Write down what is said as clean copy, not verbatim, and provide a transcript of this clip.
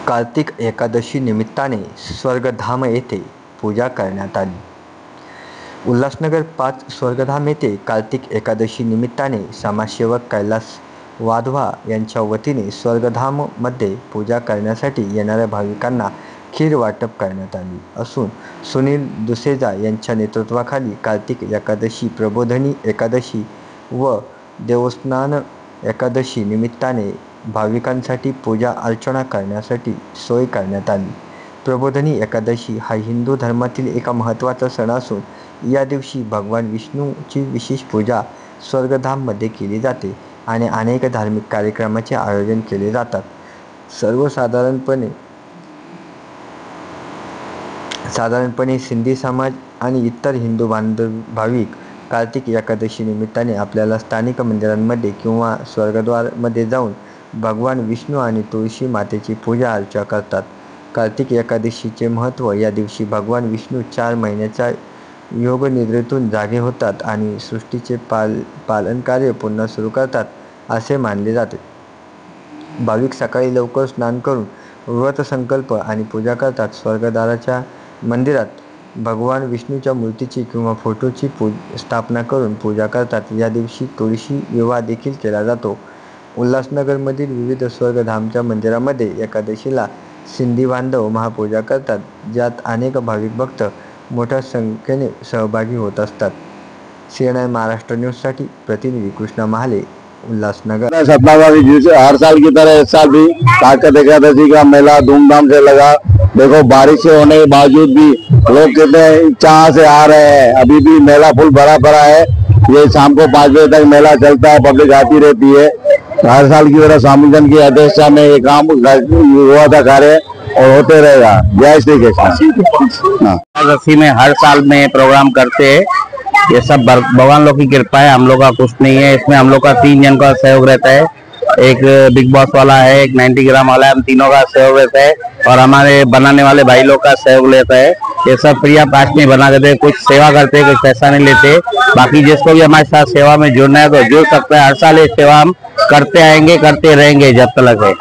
कार्तिक एकादशी निमित्ताने स्वर्गधाम येथे पूजा करण्यात आली. उल्हासनगर 5 स्वर्गधाम येथे कार्तिक एकादशी निमित्ताने समाजसेवक कैलास वाधवा यांच्या वतीने स्वर्गधाममध्ये पूजा करण्यासाठी येणाऱ्या भाविकांना खीर वाटप करण्यात आली असून सुनील दुसेजा यांच्या नेतृत्वाखाली कार्तिक एकादशी, प्रबोधिनी एकादशी व देवस्नान एकादशी निमित्ताने भाविकांसाठी पूजा अर्चना करण्यासाठी सोय करण्यात आली. प्रबोधिनी एकादशी हा हिंदू धर्मातील एक महत्त्वाचा सण असून या दिवशी भगवान विष्णूची विशेष पूजा स्वर्गधाममध्ये केली जाते आणि अनेक धार्मिक कार्यक्रमाचे आयोजन केले जातात. साधारणपणे सिंधी समाज आणि इतर हिंदू भाविक कार्तिक एकादशी निमित्ताने आपल्या स्थानिक मंदिरांमध्ये किंवा स्वर्गद्वारमध्ये जाऊन भगवान विष्णू आणि तुळशी मातेची पूजा अर्चा करतात. कार्तिक एकादशीचे महत्त्व: या दिवशी भगवान विष्णू 4 महिन्याच्या योगनिद्रेतून जागे होतात आणि सृष्टीचे पालनकार्य पुन्हा सुरू करतात असे मानले जाते. भाविक सकाळी लवकर स्नान करून व्रतसंकल्प आणि पूजा करतात. स्वर्गद्वाराच्या मंदिरात भगवान विष्णूच्या मूर्तीची किंवा फोटोची स्थापना करून पूजा करतात. या दिवशी तुळशी विवाह देखील केला जातो. उल्हासनगरमधील विविध स्वर्गधामच्या मंदिरामध्ये एकादशीला सिंधी बांधव महापूजा करतात, ज्यात अनेक भाविक भक्त मोठ्या संख्येने सहभागी होत असतात. CNN महाराष्ट्र न्यूजसाठी प्रतिनिधी कृष्णा महाले, उल्लासनगर. हर साल की तरह इस साल भी कार्तिक एकादशी का मेला धूमधाम से लगा. देखो, बारिश होने के बावजूद भी लोग कितने चाह से आ रहे हैं. अभी भी मेला फुल भरा पड़ा है. ये शाम को 5 बजे तक मेला चलता है, पब्लिक आती रहती है. हर साल की तरह स्वामीजन की अध्यक्षता में ये काम हुआ था कार्य और होते रहेगा. जय श्री कृष्ण. एकादशी में हर साल में प्रोग्राम करते हैं. ये सब भगवान लोग की कृपा है, हम लोग का कुछ नहीं है. इसमें हम लोग का 3 जन का सहयोग रहता है. एक बिग बॉस वाला है, एक 90 ग्राम वाला है. हम तीनों का सहयोग रहता है और हमारे बनाने वाले भाई लोग का सहयोग लेता है. ये सब फ्री ऑफ कॉस्ट में बना देते हैं. कुछ सेवा करते हैं, कुछ पैसा नहीं लेते. बाकी जिसको भी हमारे साथ सेवा में जुड़ना है तो जुड़ सकता है. हर साल ये सेवा हम करते आएंगे, करते रहेंगे जब तक है.